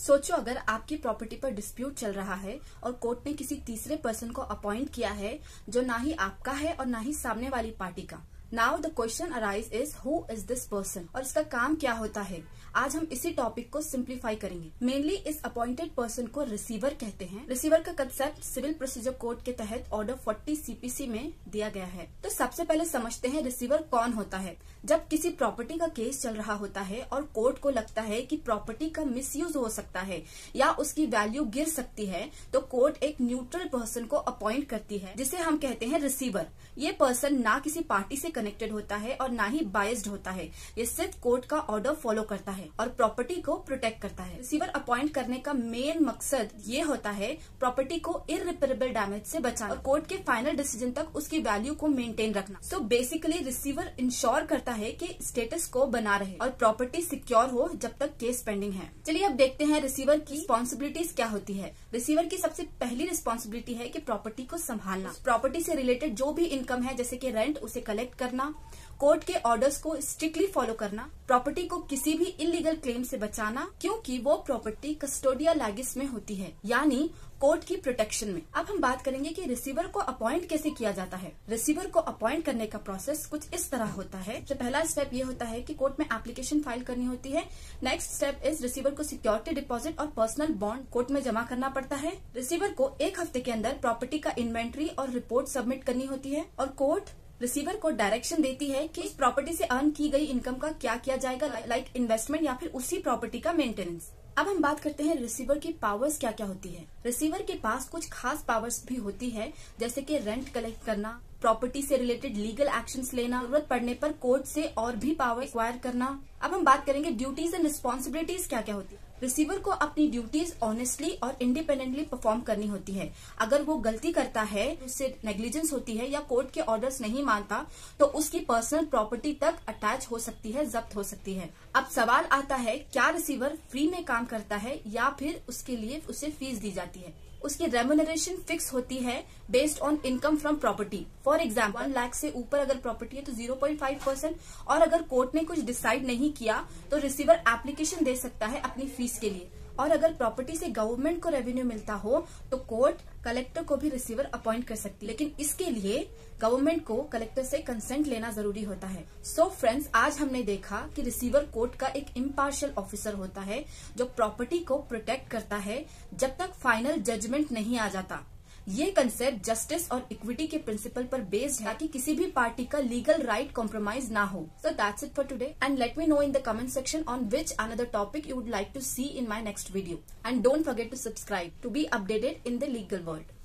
सोचो अगर आपकी प्रॉपर्टी पर डिस्प्यूट चल रहा है और कोर्ट ने किसी तीसरे पर्सन को अपॉइंट किया है जो ना ही आपका है और ना ही सामने वाली पार्टी का। Now the question arise is who is this person और इसका काम क्या होता है। आज हम इसी टॉपिक को सिंप्लीफाई करेंगे। मेनली इस अपॉइंटेड पर्सन को रिसीवर कहते हैं। रिसीवर का कंसेप्ट सिविल प्रोसीजर कोड के तहत ऑर्डर 40 CPC में दिया गया है। तो सबसे पहले समझते हैं रिसीवर कौन होता है। जब किसी प्रॉपर्टी का केस चल रहा होता है और कोर्ट को लगता है कि प्रॉपर्टी का मिसयूज हो सकता है या उसकी वैल्यू गिर सकती है, तो कोर्ट एक न्यूट्रल पर्सन को अपॉइंट करती है जिसे हम कहते हैं रिसीवर। ये पर्सन ना किसी पार्टी से कनेक्टेड होता है और ना ही बायस्ड होता है। ये सिर्फ कोर्ट का ऑर्डर फॉलो करता है और प्रॉपर्टी को प्रोटेक्ट करता है। रिसीवर अपॉइंट करने का मेन मकसद ये होता है प्रॉपर्टी को इररिपेरेबल डैमेज से बचाना और कोर्ट के फाइनल डिसीजन तक उसकी वैल्यू को मेंटेन रखना। सो बेसिकली रिसीवर इंश्योर करता है कि स्टेटस को बना रहे और प्रॉपर्टी सिक्योर हो जब तक केस पेंडिंग है। चलिए अब देखते हैं रिसीवर की रिस्पॉन्सिबिलिटीज क्या होती है। रिसीवर की सबसे पहली रिस्पॉन्सिबिलिटी है कि प्रॉपर्टी को संभालना। प्रॉपर्टी से रिलेटेड जो भी इनकम है जैसे कि रेंट उसे कलेक्ट करना, कोर्ट के ऑर्डर्स को स्ट्रिक्टली फॉलो करना, प्रॉपर्टी को किसी भी इलीगल क्लेम से बचाना क्योंकि वो प्रॉपर्टी कस्टोडिया लैगिस में होती है यानी कोर्ट की प्रोटेक्शन में। अब हम बात करेंगे कि रिसीवर को अपॉइंट कैसे किया जाता है। रिसीवर को अपॉइंट करने का प्रोसेस कुछ इस तरह होता है। तो पहला स्टेप ये होता है कि कोर्ट में एप्लीकेशन फाइल करनी होती है। नेक्स्ट स्टेप इज रिसीवर को सिक्योरिटी डिपॉजिट और पर्सनल बॉन्ड कोर्ट में जमा करना पड़ता है। रिसीवर को 1 हफ्ते के अंदर प्रॉपर्टी का इन्वेंट्री और रिपोर्ट सबमिट करनी होती है और कोर्ट रिसीवर को डायरेक्शन देती है कि इस प्रॉपर्टी से अर्न की गई इनकम का क्या किया जाएगा, लाइक इन्वेस्टमेंट या फिर उसी प्रॉपर्टी का मेंटेनेंस। अब हम बात करते हैं रिसीवर की पावर्स क्या क्या होती है। रिसीवर के पास कुछ खास पावर्स भी होती है जैसे कि रेंट कलेक्ट करना, प्रॉपर्टी से रिलेटेड लीगल एक्शंस लेना, जरूरत पड़ने पर कोर्ट से और भी पावर एक्वायर करना। अब हम बात करेंगे ड्यूटीज एंड रिस्पॉन्सिबिलिटीज क्या क्या होती है। रिसीवर को अपनी ड्यूटीज ऑनेस्टली और इंडिपेंडेंटली परफॉर्म करनी होती है। अगर वो गलती करता है, उससे नेग्लिजेंस होती है या कोर्ट के ऑर्डर्स नहीं मानता तो उसकी पर्सनल प्रॉपर्टी तक अटैच हो सकती है, जब्त हो सकती है। अब सवाल आता है क्या रिसीवर फ्री में काम करता है या फिर उसके लिए उसे फीस दी जाती है। उसकी रेम्यूनरेशन फिक्स होती है based on income from property. For example 1 lakh से ऊपर अगर प्रॉपर्टी है तो 0.5% और अगर कोर्ट ने कुछ डिसाइड नहीं किया तो रिसीवर एप्लीकेशन दे सकता है अपनी फीस के लिए। और अगर प्रॉपर्टी से गवर्नमेंट को रेवेन्यू मिलता हो तो कोर्ट कलेक्टर को भी रिसीवर अपॉइंट कर सकती है, लेकिन इसके लिए गवर्नमेंट को कलेक्टर से कंसेंट लेना जरूरी होता है। सो फ्रेंड्स, आज हमने देखा कि रिसीवर कोर्ट का एक इम्पार्शियल ऑफिसर होता है जो प्रॉपर्टी को प्रोटेक्ट करता है जब तक फाइनल जजमेंट नहीं आ जाता। ये कंसेप्ट जस्टिस और इक्विटी के प्रिंसिपल पर बेस्ड है ताकि किसी भी पार्टी का लीगल राइट कॉम्प्रोमाइज ना हो। So that's it for today and let me know in the comment section on which another topic you would like to see in my next video and don't forget to subscribe to be updated in the legal world.